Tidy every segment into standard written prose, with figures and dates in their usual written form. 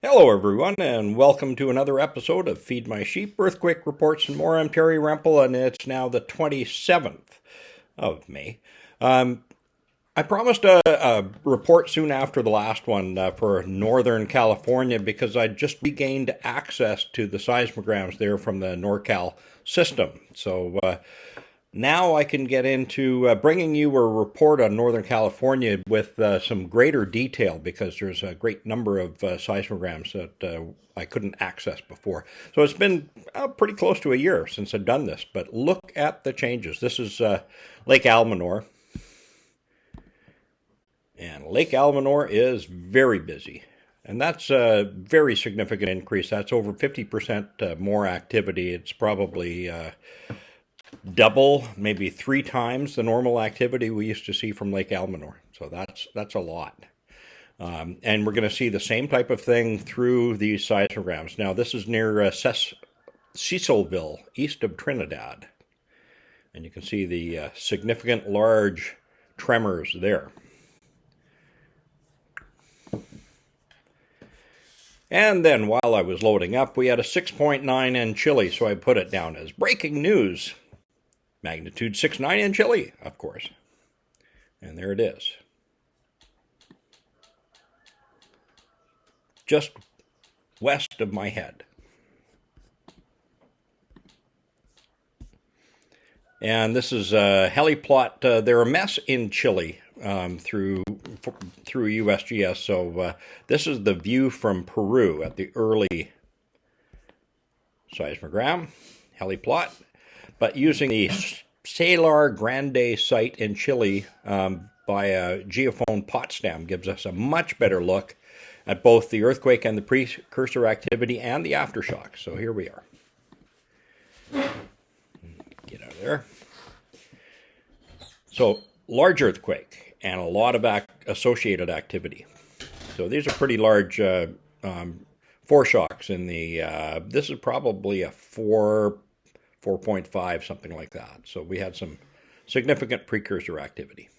Hello everyone, and welcome to another episode of Feed My Sheep, Earthquake Reports and more. I'm Terry Rempel, and it's now the 27th of May. I promised a report soon after the last one for Northern California because I just regained access to the seismograms there from the NorCal system. So now I can get into bringing you a report on Northern California with some greater detail because there's a great number of seismograms that I couldn't access before. So it's been pretty close to a year since I've done this, but look at the changes. This is Lake Almanor. And Lake Almanor is very busy. And that's a very significant increase. That's over 50% more activity. It's probably double, maybe 3 times the normal activity we used to see from Lake Almanor. So that's a lot. And we're going to see the same type of thing through these seismograms. Now, this is near Cecilville, east of Trinidad. And you can see the significant large tremors there. And then while I was loading up, we had a 6.9 in Chile, so I put it down as breaking news. Magnitude 6.9 in Chile, of course. And there it is. Just west of my head. And this is a heliplot. They're a mess in Chile through USGS. So this is the view from Peru at the early seismogram, heliplot. But using the Salar Grande site in Chile by a geophone Potsdam gives us a much better look at both the earthquake and the precursor activity and the aftershock. So here we are. Get out of there. So large earthquake and a lot of associated activity. So these are pretty large foreshocks in the, this is probably a 4.5, something like that. So we had some significant precursor activity.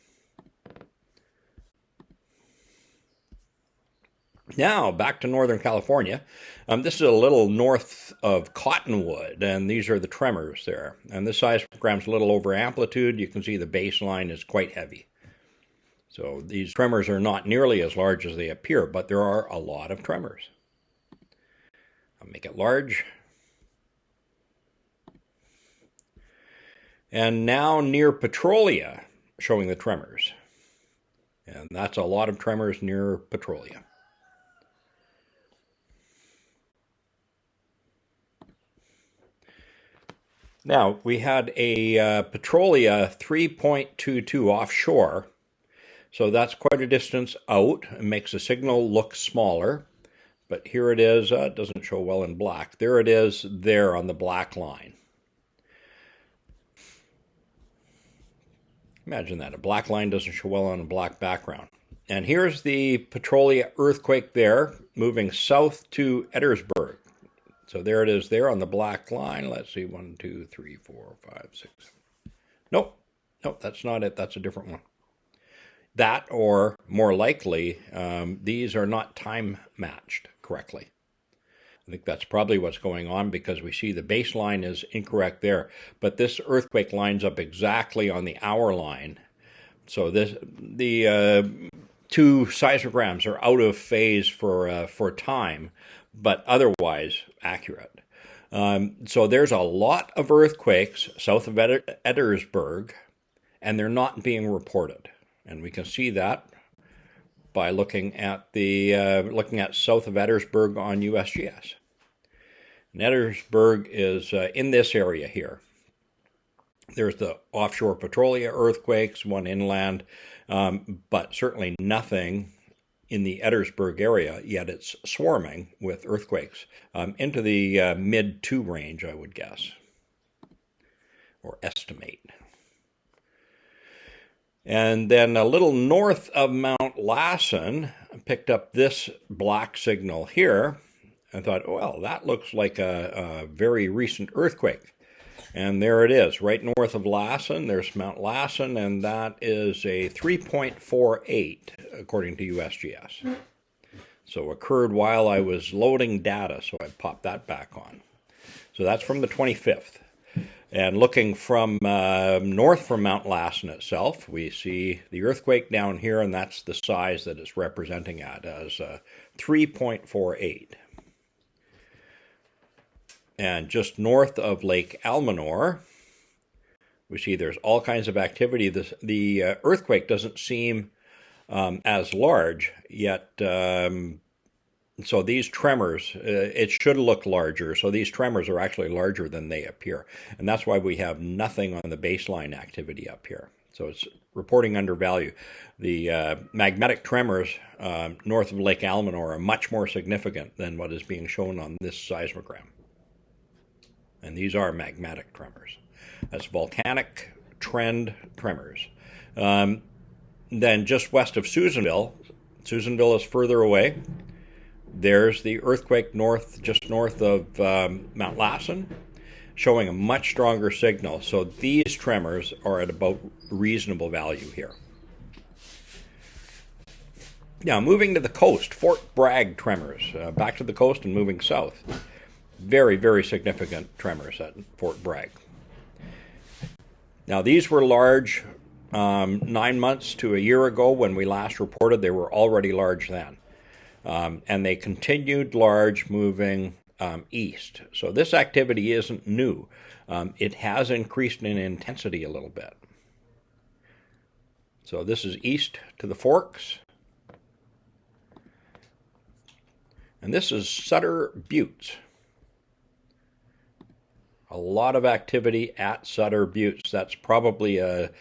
Now, back to Northern California. This is a little north of Cottonwood, and these are the tremors there. And this seismogram's a little over amplitude. You can see the baseline is quite heavy. So these tremors are not nearly as large as they appear, but there are a lot of tremors. I'll make it large. And now near Petrolia, showing the tremors. And that's a lot of tremors near Petrolia. Now, we had a Petrolia 3.22 offshore. So that's quite a distance out. It makes the signal look smaller. But here it is. It doesn't show well in black. There it is there on the black line. Imagine that. A black line doesn't show well on a black background. And here's the Petrolia earthquake there, moving south to Eddersburg. So there it is there on the black line. Let's see, 1, 2, 3, 4, 5, 6. Nope, that's not it. That's a different one. That, or more likely, these are not time matched correctly. I think that's probably what's going on because we see the baseline is incorrect there. But this earthquake lines up exactly on the hour line. So the 2 seismograms are out of phase for time, but otherwise accurate. So there's a lot of earthquakes south of Eddersburg, and they're not being reported. And we can see that by looking at south of Eddersburg on USGS. And Eddersburg is in this area here. There's the offshore Petrolia earthquakes, one inland, but certainly nothing in the Eddersburg area, yet it's swarming with earthquakes into the mid-2 range, I would guess, or estimate. And then a little north of Mount Lassen, I picked up this black signal here. I thought, well, that looks like a very recent earthquake. And there it is, right north of Lassen. There's Mount Lassen, and that is a 3.48, according to USGS. So occurred while I was loading data, so I popped that back on. So that's from the 25th. And looking from north from Mount Lassen itself, we see the earthquake down here, and that's the size that it's representing at as 3.48. And just north of Lake Almanor, we see there's all kinds of activity. The earthquake doesn't seem as large, yet so these tremors, it should look larger. So these tremors are actually larger than they appear. And that's why we have nothing on the baseline activity up here. So it's reporting under value. The magmatic tremors north of Lake Almanor are much more significant than what is being shown on this seismogram. And these are magmatic tremors. That's volcanic trend tremors. Then just west of Susanville is further away. There's the earthquake just north of Mount Lassen, showing a much stronger signal. So these tremors are at about reasonable value here. Now, moving to the coast, Fort Bragg tremors, back to the coast and moving south. Very, very significant tremors at Fort Bragg. Now, these were large 9 months to a year ago when we last reported. They were already large then. And they continued large, moving east. So this activity isn't new. It has increased in intensity a little bit. So this is east to the Forks. And this is Sutter Buttes. A lot of activity at Sutter Buttes. That's probably a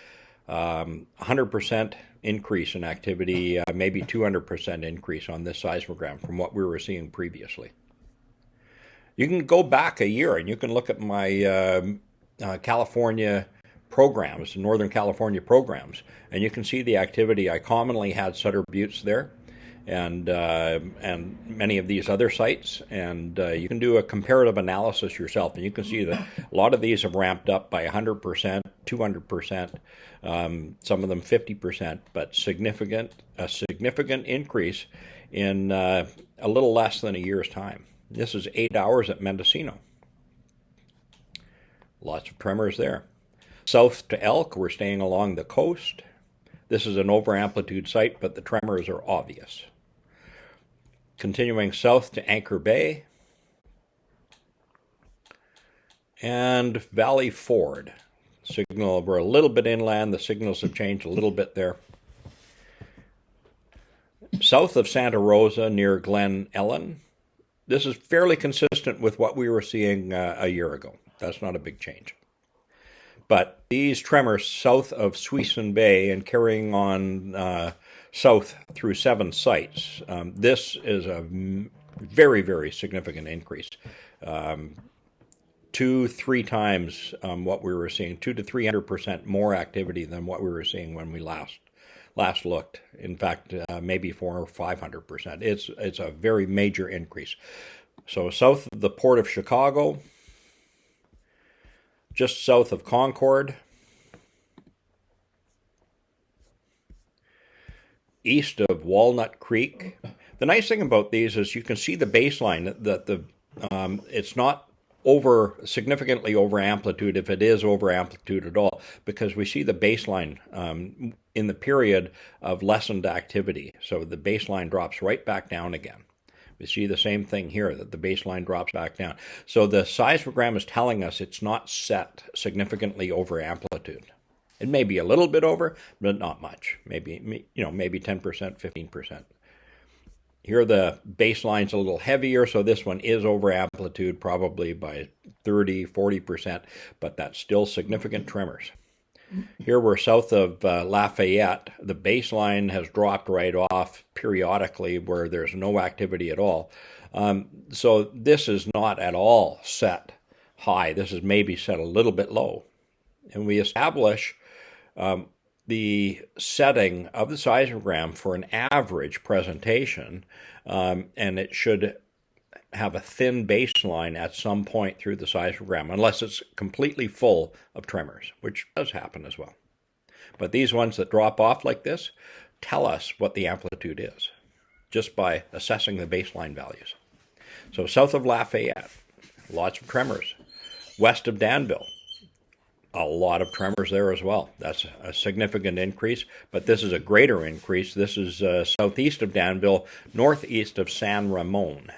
100% increase in activity, maybe 200% increase on this seismogram from what we were seeing previously. You can go back a year and you can look at my California programs, Northern California programs, and you can see the activity. I commonly had Sutter Buttes there, and many of these other sites, and you can do a comparative analysis yourself, and you can see that a lot of these have ramped up by 100%, 200%, some of them 50%, but a significant increase in a little less than a year's time. This is 8 hours at Mendocino. Lots of tremors there. South to Elk, we're staying along the coast. This is an over-amplitude site, but the tremors are obvious. Continuing south to Anchor Bay and Valley Ford. Signal, we're a little bit inland. The signals have changed a little bit there. South of Santa Rosa near Glen Ellen. This is fairly consistent with what we were seeing a year ago. That's not a big change. But these tremors south of Suisun Bay and carrying on south through 7 sites, this is a very, very significant increase. 2-3 times what we were seeing, 200 to 300% more activity than what we were seeing when we last looked. In fact, maybe 400 or 500%. It's a very major increase. So south of the Port of Chicago, just south of Concord, east of Walnut Creek. The nice thing about these is you can see the baseline, that it's not significantly over amplitude, if it is over amplitude at all, because we see the baseline in the period of lessened activity. So the baseline drops right back down again. We see the same thing here, that the baseline drops back down. So the seismogram is telling us it's not set significantly over amplitude. It may be a little bit over, but not much. Maybe 10%, 15%. Here the baseline's a little heavier, so this one is over amplitude probably by 30, 40%, but that's still significant tremors. Here we're south of Lafayette. The baseline has dropped right off periodically where there's no activity at all. So this is not at all set high. This is maybe set a little bit low. And we establish the setting of the seismogram for an average presentation, and it should have a thin baseline at some point through the seismogram, unless it's completely full of tremors, which does happen as well. But these ones that drop off like this tell us what the amplitude is. just by assessing the baseline values. So south of Lafayette, lots of tremors. West of Danville, a lot of tremors there as well. That's a significant increase, but this is a greater increase. This is southeast of Danville, northeast of San Ramon.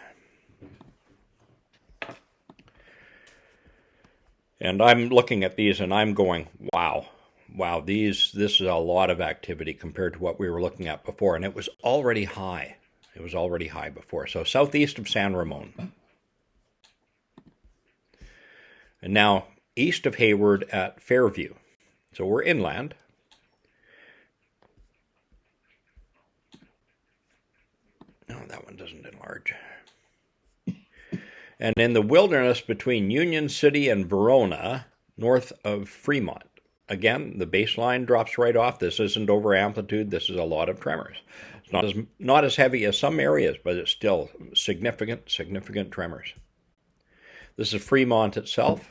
And I'm looking at these and I'm going, wow, this is a lot of activity compared to what we were looking at before. And it was already high. It was already high before. So southeast of San Ramon. And now east of Hayward at Fairview. So we're inland. No, that one doesn't enlarge. And in the wilderness between Union City and Verona, north of Fremont. Again, the baseline drops right off. This isn't over amplitude. This is a lot of tremors. It's not as heavy as some areas, but it's still significant tremors. This is Fremont itself,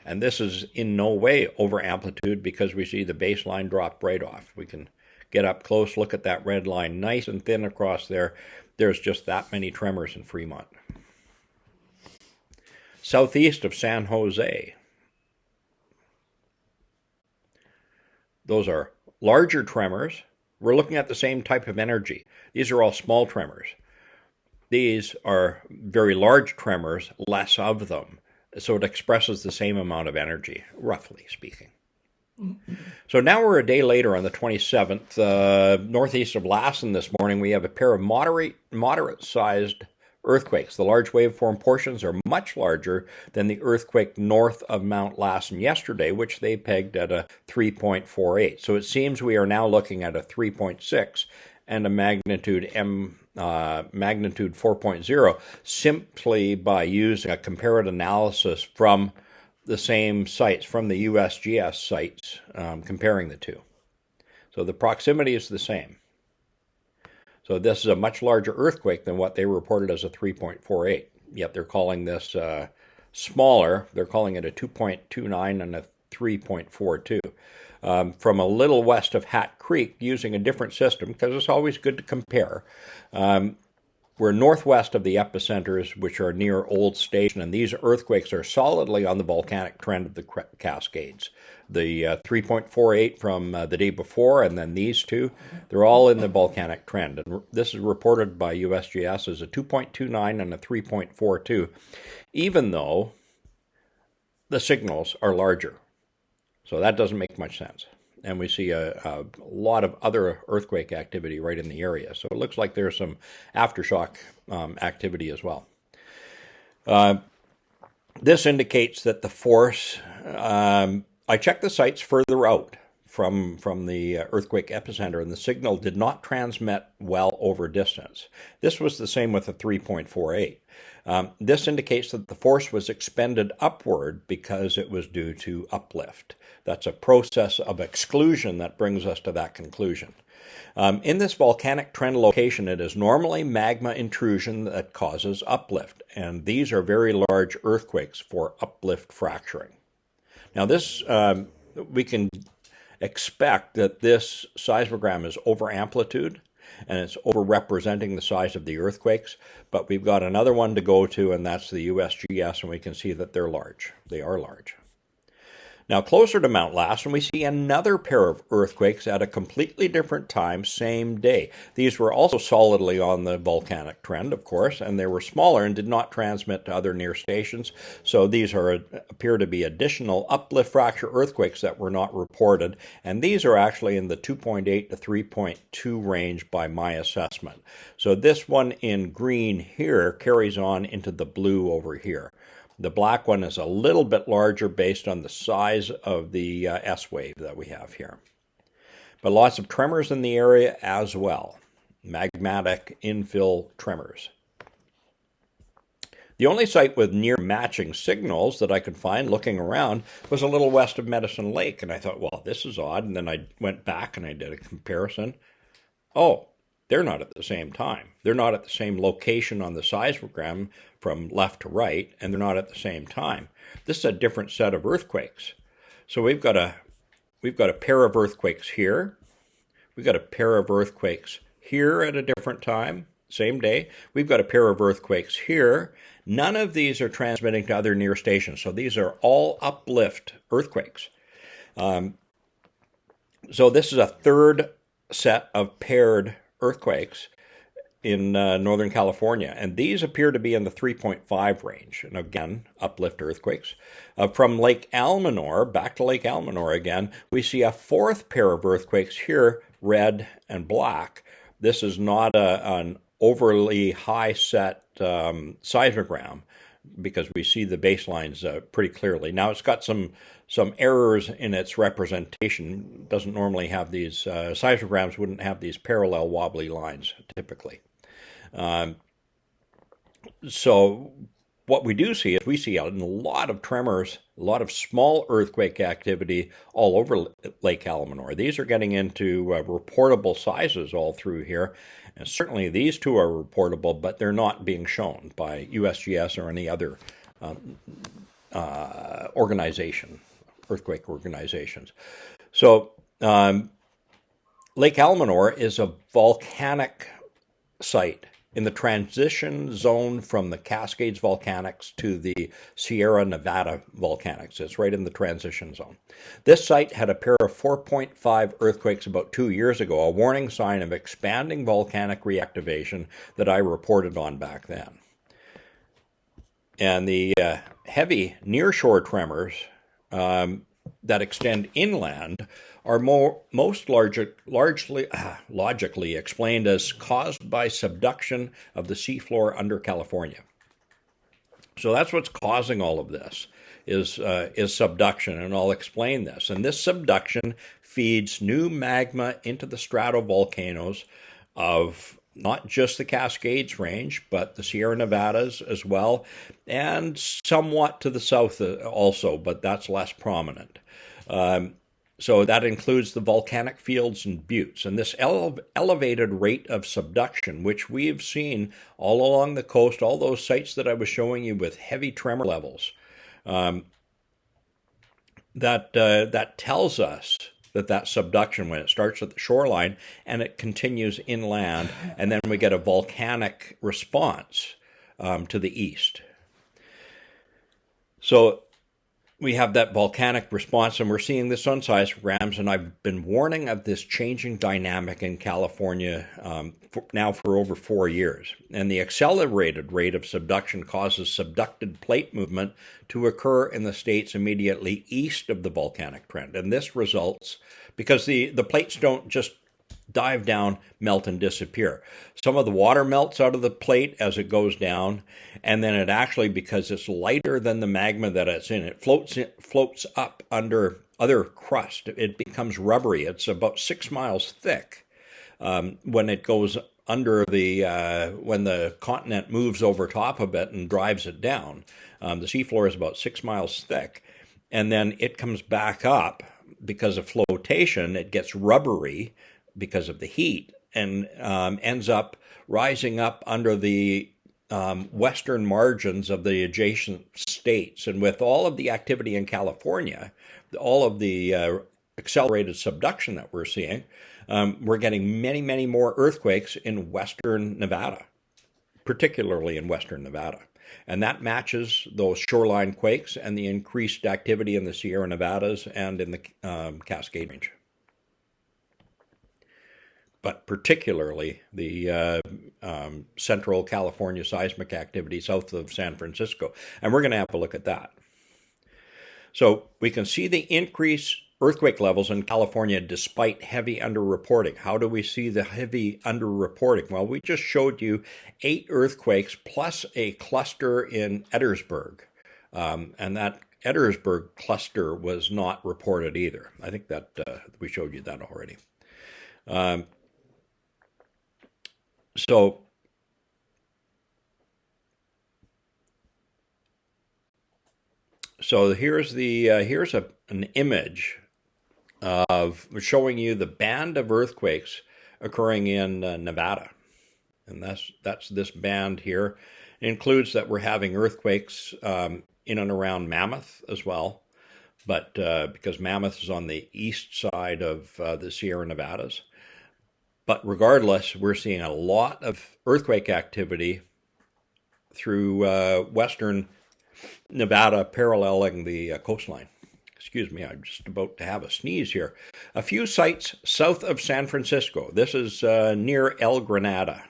and this is in no way over amplitude because we see the baseline drop right off. We can get up close, look at that red line, nice and thin across there. There's just that many tremors in Fremont. Southeast of San Jose. Those are larger tremors. We're looking at the same type of energy. These are all small tremors. These are very large tremors, less of them. So it expresses the same amount of energy, roughly speaking. So now we're a day later on the 27th. Northeast of Lassen this morning, we have a pair of moderate-sized earthquakes. The large waveform portions are much larger than the earthquake north of Mount Lassen yesterday, which they pegged at a 3.48. So it seems we are now looking at a 3.6 and a magnitude 4.0 simply by using a comparative analysis from the same sites, from the USGS sites, comparing the two. So the proximity is the same. So this is a much larger earthquake than what they reported as a 3.48. Yet they're calling this smaller. They're calling it a 2.29 and a 3.42. From a little west of Hat Creek, using a different system, because it's always good to compare. We're northwest of the epicenters, which are near Old Station, and these earthquakes are solidly on the volcanic trend of the Cascades. The 3.48 from the day before, and then these two, they're all in the volcanic trend. And this is reported by USGS as a 2.29 and a 3.42, even though the signals are larger. So that doesn't make much sense. And we see a lot of other earthquake activity right in the area. So it looks like there's some aftershock activity as well. This indicates that the force, I checked the sites further out from the earthquake epicenter, and the signal did not transmit well over distance. This was the same with the 3.48. This indicates that the force was expended upward because it was due to uplift. That's a process of exclusion that brings us to that conclusion. In this volcanic trend location, it is normally magma intrusion that causes uplift, and these are very large earthquakes for uplift fracturing. Now this, we can expect that this seismogram is over amplitude, and it's over-representing the size of the earthquakes, but we've got another one to go to, and that's the USGS, and we can see that they're large. They are large. Now, closer to Mount Lassen, we see another pair of earthquakes at a completely different time, same day. These were also solidly on the volcanic trend, of course, and they were smaller and did not transmit to other near stations. So these appear to be additional uplift fracture earthquakes that were not reported, and these are actually in the 2.8 to 3.2 range by my assessment. So this one in green here carries on into the blue over here. The black one is a little bit larger based on the size of the S wave that we have here. But lots of tremors in the area as well. Magmatic infill tremors. The only site with near matching signals that I could find looking around was a little west of Medicine Lake. And I thought, well, this is odd. And then I went back and I did a comparison. Oh, they're not at the same time. They're not at the same location on the seismogram from left to right, and they're not at the same time. This is a different set of earthquakes. So we've got a pair of earthquakes here. We've got a pair of earthquakes here at a different time, same day. We've got a pair of earthquakes here. None of these are transmitting to other near stations, so these are all uplift earthquakes. So this is a third set of paired earthquakes in Northern California, and these appear to be in the 3.5 range. And again, uplift earthquakes. From Lake Almanor, back to Lake Almanor again, we see a fourth pair of earthquakes here, red and black. This is not an overly high set seismogram, because we see the baselines pretty clearly. Now it's got some errors in its representation. It doesn't normally have these, seismograms wouldn't have these parallel wobbly lines typically. So what we do see is we see a lot of tremors, a lot of small earthquake activity all over Lake Almanor. These are getting into reportable sizes all through here. And certainly these two are reportable, but they're not being shown by USGS or any other organization, earthquake organizations. So Lake Almanor is a volcanic site in the transition zone from the Cascades volcanics to the Sierra Nevada volcanics. It's right in the transition zone. This site had a pair of 4.5 earthquakes about 2 years ago, a warning sign of expanding volcanic reactivation that I reported on back then. And the heavy nearshore tremors that extend inland are most logically explained as caused by subduction of the seafloor under California. So that's what's causing all of this, is subduction, and I'll explain this. And this subduction feeds new magma into the stratovolcanoes of not just the Cascades Range, but the Sierra Nevadas as well, and somewhat to the south also, but that's less prominent. So that includes the volcanic fields and buttes. And this elevated rate of subduction, which we've seen all along the coast, all those sites that I was showing you with heavy tremor levels, that tells us that subduction, when it starts at the shoreline and it continues inland, and then we get a volcanic response to the east. So we have that volcanic response, and we're seeing this on seismograms, and I've been warning of this changing dynamic in California now for over 4 years. And the accelerated rate of subduction causes subducted plate movement to occur in the states immediately east of the volcanic trend. And this results because the plates don't just dive down, melt, and disappear. Some of the water melts out of the plate as it goes down, and then it actually, because it's lighter than the magma that it's in, it floats up under other crust. It becomes rubbery. It's about 6 miles thick when it goes under when the continent moves over top of it and drives it down. The seafloor is about 6 miles thick, and then it comes back up because of flotation. It gets rubbery because of the heat, and ends up rising up under the western margins of the adjacent states. And with all of the activity in California, all of the accelerated subduction that we're seeing, we're getting many, many more earthquakes in western Nevada, particularly in western Nevada. And that matches those shoreline quakes and the increased activity in the Sierra Nevadas and in the Cascade Range. But particularly the Central California seismic activity south of San Francisco. And we're going to have a look at that. So we can see the increased earthquake levels in California despite heavy underreporting. How do we see the heavy underreporting? Well, we just showed you 8 earthquakes plus a cluster in Eddersburg. And that Eddersburg cluster was not reported either. I think that we showed you that already. So here's an image of showing you the band of earthquakes occurring in Nevada, and that's this band here. It includes that we're having earthquakes in and around Mammoth as well, but because Mammoth is on the east side of the Sierra Nevadas. But regardless, we're seeing a lot of earthquake activity through western Nevada paralleling the coastline. Excuse me, I'm just about to have a sneeze here. A few sites south of San Francisco. This is near El Granada.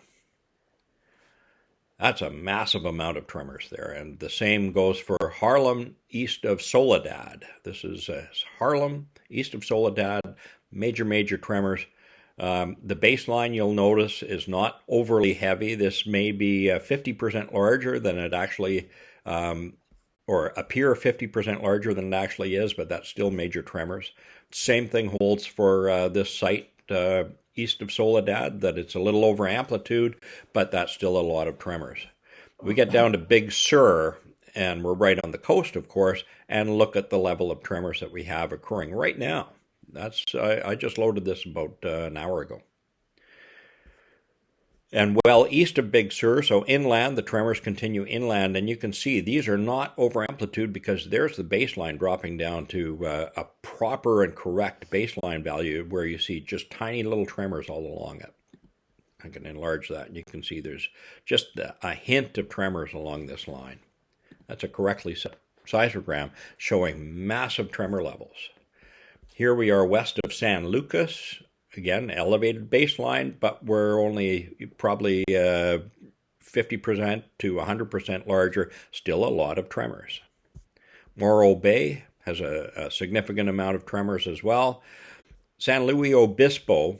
That's a massive amount of tremors there. And the same goes for Harlem east of Soledad. This is Harlem east of Soledad. Major tremors. The baseline, you'll notice, is not overly heavy. This may be 50% larger than it actually, or appear 50% larger than it actually is, but that's still major tremors. Same thing holds for this site east of Soledad, that it's a little over amplitude, but that's still a lot of tremors. We get down to Big Sur, and we're right on the coast, of course, and look at the level of tremors that we have occurring right now. I just loaded this about an hour ago. And well east of Big Sur, so inland, the tremors continue inland, and you can see these are not over amplitude because there's the baseline dropping down to a proper and correct baseline value where you see just tiny little tremors all along it. I can enlarge that, and you can see there's just a hint of tremors along this line. That's a correctly set seismogram showing massive tremor levels. Here we are west of San Lucas. Again, elevated baseline, but we're only probably 50% to 100% larger. Still a lot of tremors. Morro Bay has a significant amount of tremors as well. San Luis Obispo,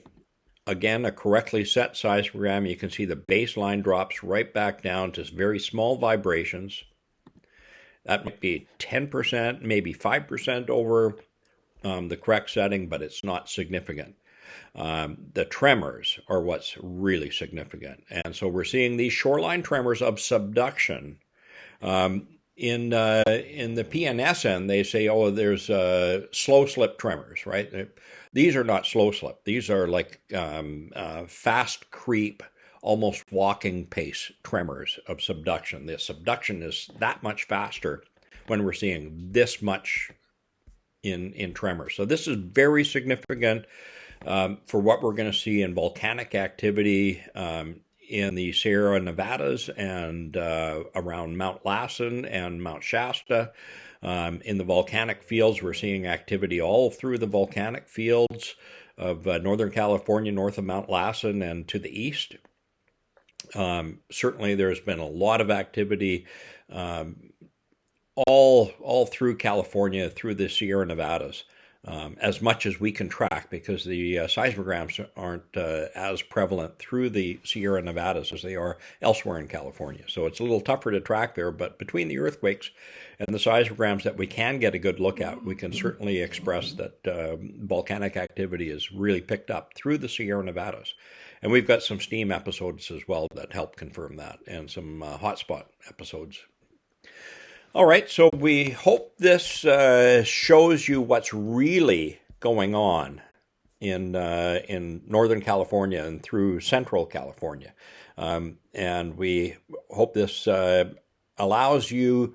again, a correctly set seismogram. You can see the baseline drops right back down to very small vibrations. That might be 10%, maybe 5% over the correct setting, but it's not significant. The tremors are what's really significant. And so we're seeing these shoreline tremors of subduction. In the PNSN, they say, oh, there's slow slip tremors, right? These are not slow slip. These are like fast creep, almost walking pace tremors of subduction. The subduction is that much faster when we're seeing this much in tremors. So this is very significant for what we're going to see in volcanic activity in the Sierra Nevadas and around Mount Lassen and Mount Shasta. In the volcanic fields, we're seeing activity all through the volcanic fields of Northern California, north of Mount Lassen and to the east. Certainly there's been a lot of activity all through California, through the Sierra Nevadas. As much as we can track, because the seismograms aren't as prevalent through the Sierra Nevadas as they are elsewhere in California. So it's a little tougher to track there, but between the earthquakes and the seismograms that we can get a good look at, we can certainly express that volcanic activity is really picked up through the Sierra Nevadas. And we've got some steam episodes as well that help confirm that, and some hotspot episodes. All right, so we hope this shows you what's really going on in Northern California and through Central California. And we hope this allows you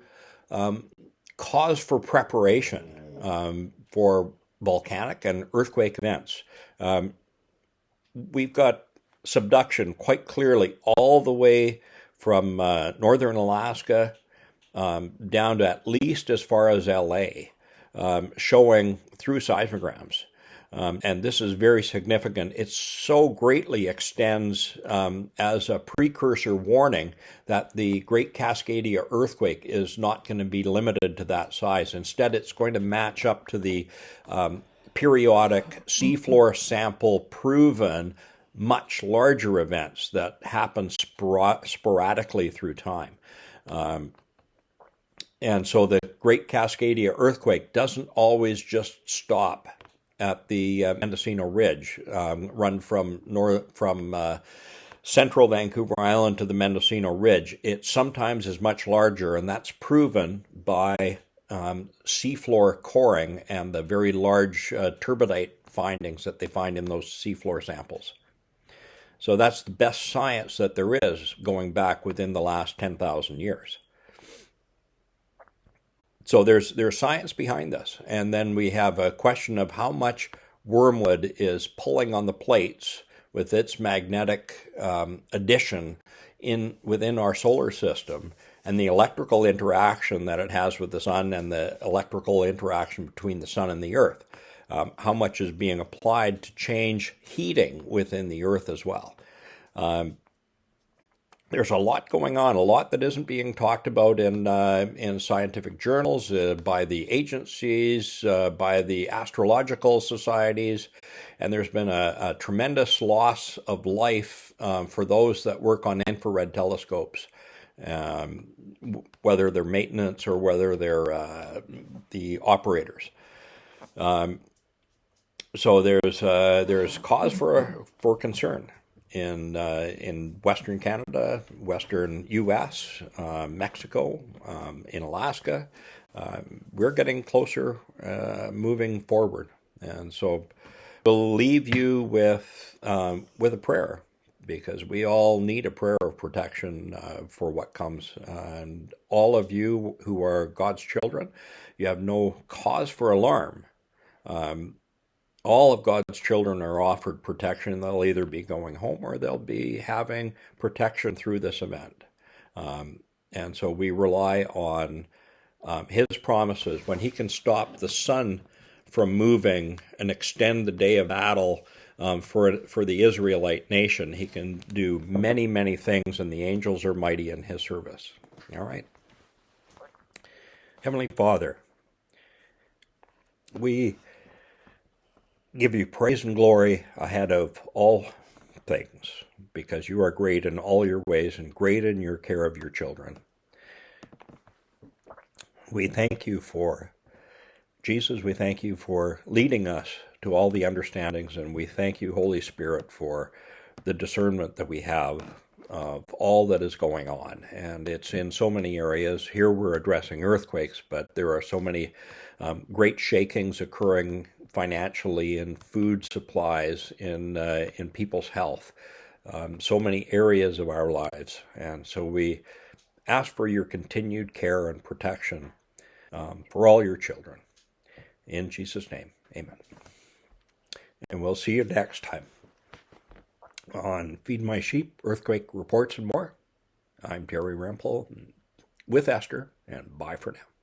cause for preparation for volcanic and earthquake events. We've got subduction quite clearly all the way from northern Alaska down to at least as far as LA, showing through seismograms. And this is very significant. It so greatly extends as a precursor warning that the Great Cascadia earthquake is not going to be limited to that size. Instead, it's going to match up to the periodic seafloor sample proven much larger events that happen sporadically through time. And so the Great Cascadia earthquake doesn't always just stop at the Mendocino Ridge, run from central Vancouver Island to the Mendocino Ridge. It sometimes is much larger, and that's proven by seafloor coring and the very large turbidite findings that they find in those seafloor samples. So that's the best science that there is going back within the last 10,000 years. So there's science behind this. And then we have a question of how much wormwood is pulling on the plates with its magnetic addition within our solar system, and the electrical interaction that it has with the sun, and the electrical interaction between the sun and the earth. How much is being applied to change heating within the earth as well. There's a lot going on, a lot that isn't being talked about in scientific journals, by the agencies, by the astrological societies, and there's been a tremendous loss of life for those that work on infrared telescopes, whether they're maintenance or whether they're the operators. So there's cause for concern in Western Canada, Western U.S., Mexico, in Alaska. We're getting closer, moving forward, and so we'll leave you with a prayer, because we all need a prayer of protection for what comes. And all of you who are God's children, you have no cause for alarm. All of God's children are offered protection. They'll either be going home or they'll be having protection through this event. And so we rely on his promises. When he can stop the sun from moving and extend the day of battle for the Israelite nation, he can do many, many things, and the angels are mighty in his service. All right. Heavenly Father, we give you praise and glory ahead of all things, because you are great in all your ways and great in your care of your children. We thank you for Jesus. We thank you for leading us to all the understandings, and we thank you, Holy Spirit, for the discernment that we have of all that is going on. And it's in so many areas. Here we're addressing earthquakes, but there are so many great shakings occurring financially, in food supplies, in people's health, so many areas of our lives. And so we ask for your continued care and protection for all your children. In Jesus' name, amen. And we'll see you next time on Feed My Sheep, Earthquake Reports, and more. I'm Terry Rempel with Esther, and bye for now.